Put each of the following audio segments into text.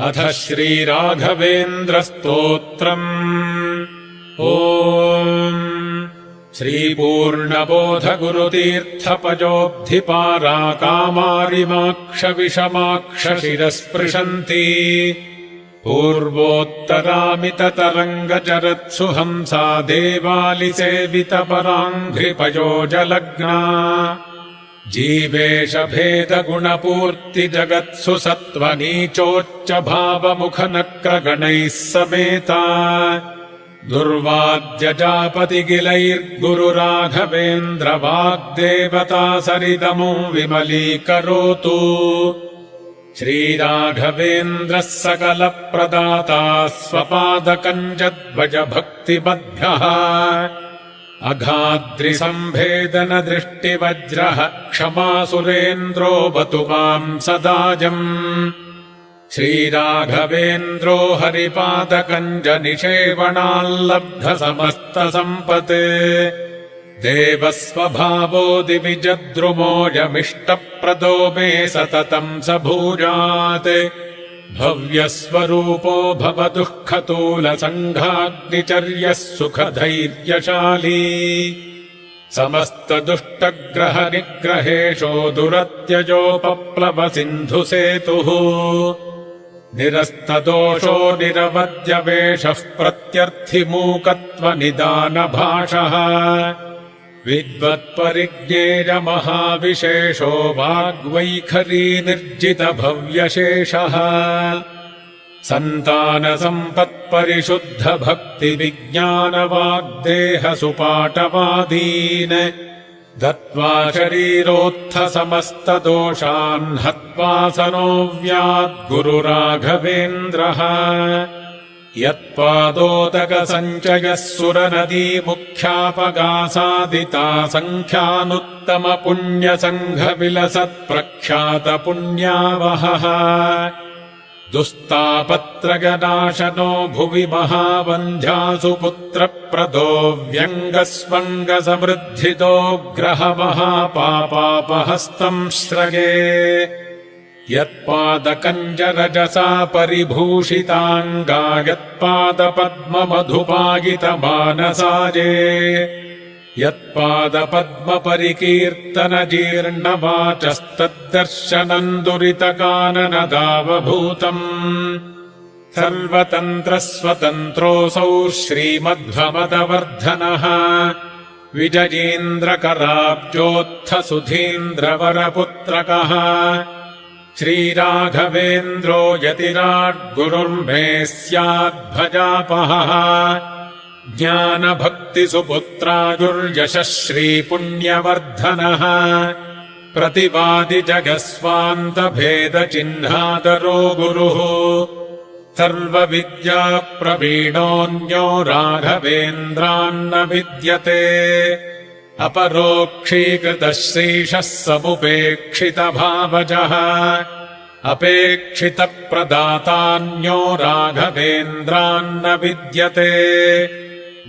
अथ श्रीराघवेन्द्रस्तोत्रम्। ॐ श्रीपूर्णबोधगुरुतीर्थपजोब्धिपाराकामारिमाक्षविषमाक्षशिरस्पृशन्ति पूर्वोत्तरामिततरङ्गचरत्सु हंसा देवालिसेवितपराङ्घ्रिपयोजलग्ना जीवेशभेदगुणपूर्तिजगत्सु सत्त्वनीचोच्चभावमुखनक्रगणैः समेता दुर्वाद्यजापतिगिलैर्गुरुराघवेन्द्रवाग्देवता सरिदमो विमलीकरोतु। श्रीराघवेन्द्रः सकलप्रदाता स्वपादकञ्जध्वजभक्तिबद्धः अघाद्रिसम्भेदनदृष्टिवज्रः क्षमासुरेन्द्रो वतु माम् सदाजम्। श्रीराघवेन्द्रो हरिपादकञ्जनिषेवणाल्लब्धसमस्तसम्पत् देवस्वभावो दिविजद्रुमोऽयमिष्टप्रदो मे सततम् स भूयात्। भव्यस्वरूपो भवदुःखतूलसङ्घाग्निचर्यः सुखधैर्यशाली समस्तदुष्टग्रहनिग्रहेशो दुरत्यजोपप्लवसिन्धुसेतुः निरस्तदोषो निरवद्यवेषः प्रत्यर्थिमूकत्वनिदानभाषः विद्वत्परिज्ञेयमहाविशेषो वाग्वैखरी निर्जितभव्यशेषः सन्तानसम्पत्परिशुद्धभक्तिविज्ञानवाग्देहसुपाटवादीन् दत्त्वा शरीरोत्थसमस्तदोषान् हत्वा सनोऽव्याद्गुरुराघवेन्द्रः। यत्पादोदकसञ्चयः सुरनदीमुख्यापगासादिता सङ्ख्यानुत्तमपुण्यसङ्घविलसत्प्रख्यातपुण्यावहः दुस्तापत्रयनाशनो भुवि महावन्ध्यासुपुत्रप्रदो व्यङ्गस्वङ्गसमृद्धितो ग्रहमहापापापहस्तम् श्रये। यत्पादकञ्जरजसा परिभूषिताङ्गा यत्पादपद्ममधुपायितमानसाजे यत्पादपद्मपरिकीर्तनजीर्णवाचस्तद्दर्शनम् दुरितकाननदावभूतम्। सर्वतन्त्रस्वतन्त्रोऽसौ श्रीमध्वमदवर्धनः विजयीन्द्रकराब्जोत्थसुधीन्द्रवरपुत्रकः श्रीराघवेन्द्रो यतिराड्गुरुर्मे स्याद्भजापहः ज्ञानभक्तिसुपुत्रायुर्यशः प्रतिवादिजगस्वान्तभेदचिह्नादरो गुरुः सर्वविद्याप्रवीणोऽन्यो राघवेन्द्रान्न विद्यते अपरोक्षीकृतः श्रीशः समुपेक्षितभावजः अपेक्षितप्रदातान्यो राघवेन्द्रान्न विद्यते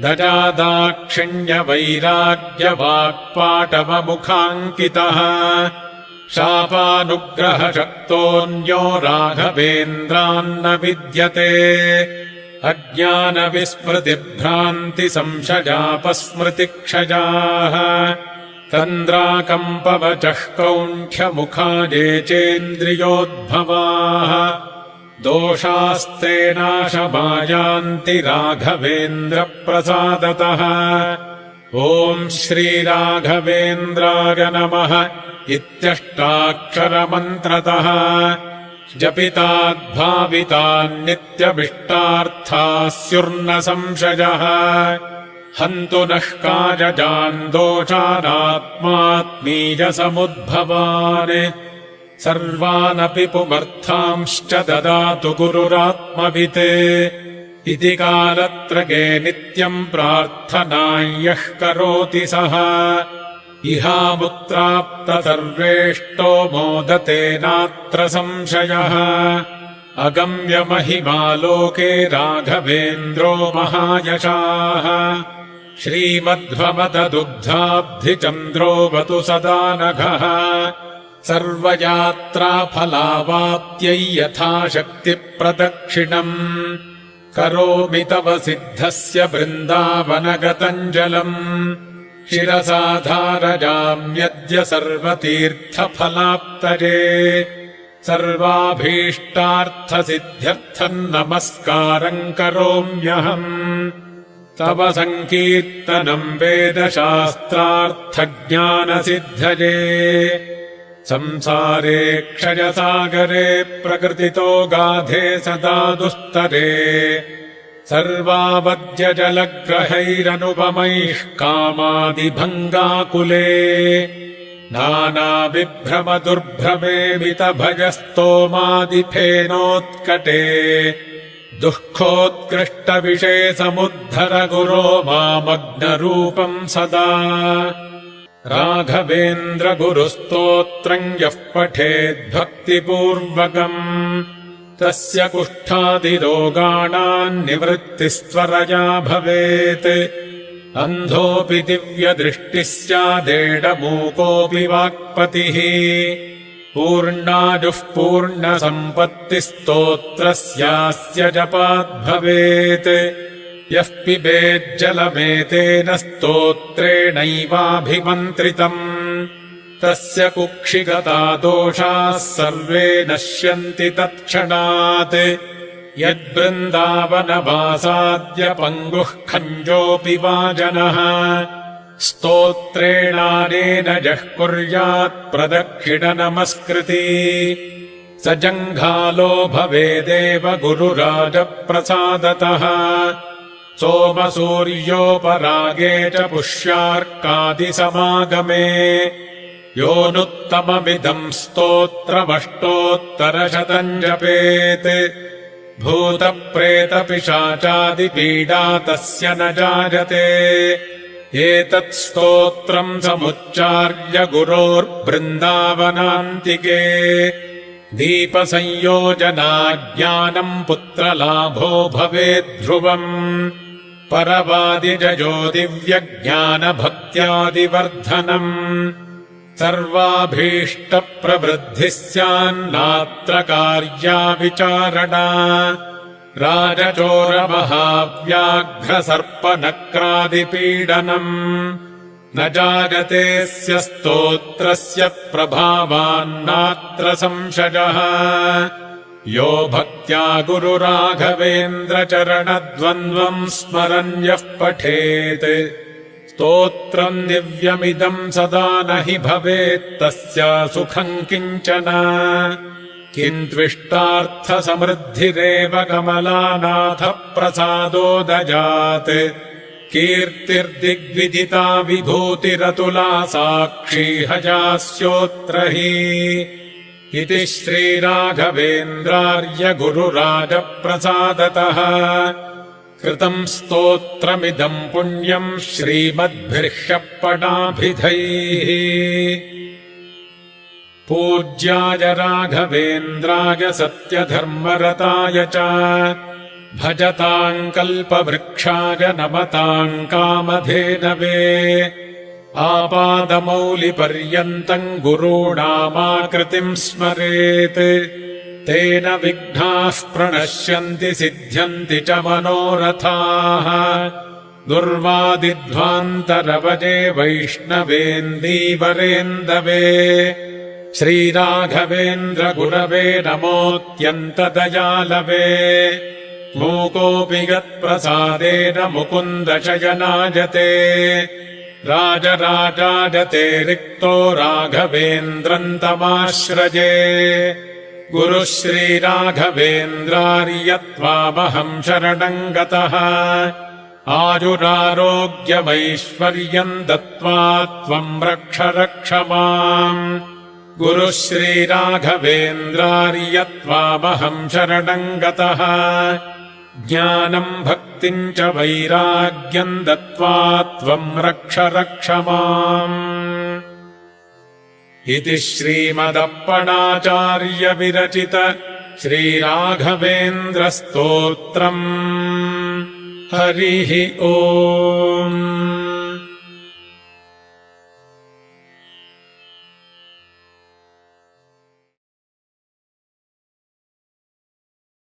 दजादाक्षिण्यवैराग्यवाक्पाटवमुखाङ्कितः शापानुग्रहशक्तोऽन्यो राघवेन्द्रान्न विद्यते अज्ञानविस्मृतिभ्रान्तिसंशयापस्मृतिक्षयाः तन्द्राकम्पवचः कौण्ठ्यमुखाजे चेन्द्रियोद्भवाः दोषास्ते नाशमायान्ति राघवेन्द्रप्रसादतः। ॐ श्रीराघवेन्द्राय नमः इत्यष्टाक्षरमन्त्रतः जपिताद्भावितान्नित्यभिष्टार्थाः स्युर्न संशयः हन्तु नः कायजान् दोषानात्मात्मीयसमुद्भवान् सर्वानपि पुमर्थांश्च ददातु गुरुरात्मवित् इति कालत्रये नित्यम् प्रार्थनां यः करोति सः इहामुत्राप्तसर्वेष्टो मोदते नात्र संशयः अगम्यमहिमालोके राघवेन्द्रो महायशाः श्रीमध्वमददुग्धाब्धिचन्द्रो वतु सदा नघः सर्वयात्राफलावाप्त्यै यथाशक्तिप्रदक्षिणम् करोमि तव सिद्धस्य वृन्दावनगतञ्जलम् शिरसा धारयाम्यद्य सर्वतीर्थफलाप्तये सर्वाभीष्टार्थसिद्ध्यर्थम् नमस्कारम् करोम्यहम् तव सङ्कीर्तनम् वेदशास्त्रार्थज्ञानसिद्धये संसारे क्षयसागरे प्रकृतितो गाधे सदा दुस्तरे सर्वावद्यजलग्रहैरनुपमैः कामादिभङ्गाकुले नानाविभ्रमदुर्भ्रमेमितभयस्तोमादिफेनोत्कटे दुःखोत्कृष्टविषे समुद्धर गुरो मामग्नरूपम् सदा राघवेन्द्र गुरुस्तोत्रम् यः पठेद्भक्तिपूर्वकम् तस्य कुष्ठादिरोगाणाम् निवृत्तिस्त्वरया भवेत् अन्धोऽपि दिव्यदृष्टिः स्यादेडमूकोऽपि वाक्पतिः पूर्णायुः पूर्णसम्पत्तिस्तोत्रस्यास्य जपाद्भवेत् यः पिबेज्जलमेतेन स्तोत्रेणैवाभिमन्त्रितम् तस्य कुक्षिगता दोषाः सर्वे नश्यन्ति तत्क्षणात् यद्वृन्दावनवासाद्य पङ्गुः खञ्जोऽपि वा जनः स्तोत्रेणानेन यः कुर्यात् प्रदक्षिणनमस्कृती स जङ्घालो भवेदेव गुरुराजप्रसादतः सोमसूर्योपरागे च पुष्यार्कादिसमागमे योऽनुत्तममिदम् स्तोत्रमष्टोत्तरशतम् जपेत् भूतप्रेतपिशाचादिपीडा तस्य न जायते एतत् स्तोत्रम् समुच्चार्य गुरोर्बृन्दावनान्तिके दीपसंयोजनाज्ञानम् पुत्रलाभो भवेद्ध्रुवम् परवादिजयो दिव्यज्ञानभक्त्यादिवर्धनम् सर्वाभीष्टप्रवृद्धिः स्यान्नात्र कार्या विचारणा राजचोरमहाव्याघ्रसर्पनक्रादिपीडनम् न जायतेऽस्य स्तोत्रस्य प्रभावान्नात्र संशयः यो भक्त्या गुरुराघवेन्द्रचरणद्वन्द्वम् स्मरन् यः पठेत् स्तोत्रम् दिव्यमिदम् सदा न हि भवेत्तस्य सुखम् किञ्चन किन्त्विष्टार्थसमृद्धिरेव कमलानाथप्रसादो दजात् कीर्तिर्दिग्विदिता विभूतिरतुला साक्षी हजास्योऽत्र हि इति श्रीराघवेन्द्रार्य गुरुराजप्रसादतः कृतम् स्तोत्रमिदम् पुण्यम् श्रीमद्भिर्ह्यपणाभिधैः पूज्याय राघवेन्द्राय सत्यधर्मरताय च भजताम् कल्पवृक्षाय नमताम् कामधेनवे आपादमौलिपर्यन्तम् गुरूणामाकृतिम् स्मरेत् तेन विघ्नाः प्रणश्यन्ति सिद्ध्यन्ति च मनोरथाः दुर्वादिध्वान्तरवजे वैष्णवेन्दीवरेन्दवे श्रीराघवेन्द्र गुरवे नमोऽत्यन्तदयालवे मूकोऽपि यत्प्रसादेन मुकुन्द शयनायते राजराजायते रिक्तो राघवेन्द्रम् तमाश्रजे गुरुः श्रीराघवेन्द्रार्यत्वामहम् शरणम् गतः आयुरारोग्यमैश्वर्यम् दत्त्वा त्वम् रक्ष रक्ष माम् गुरुः श्रीराघवेन्द्रार्यत्वामहम् शरणम् गतः ज्ञानम् भक्तिम् च वैराग्यम् दत्त्वा त्वम् रक्ष रक्ष माम् इति श्रीमदप्पणाचार्य विरचित श्रीराघवेन्द्रस्तोत्रम् हरिः ओम्।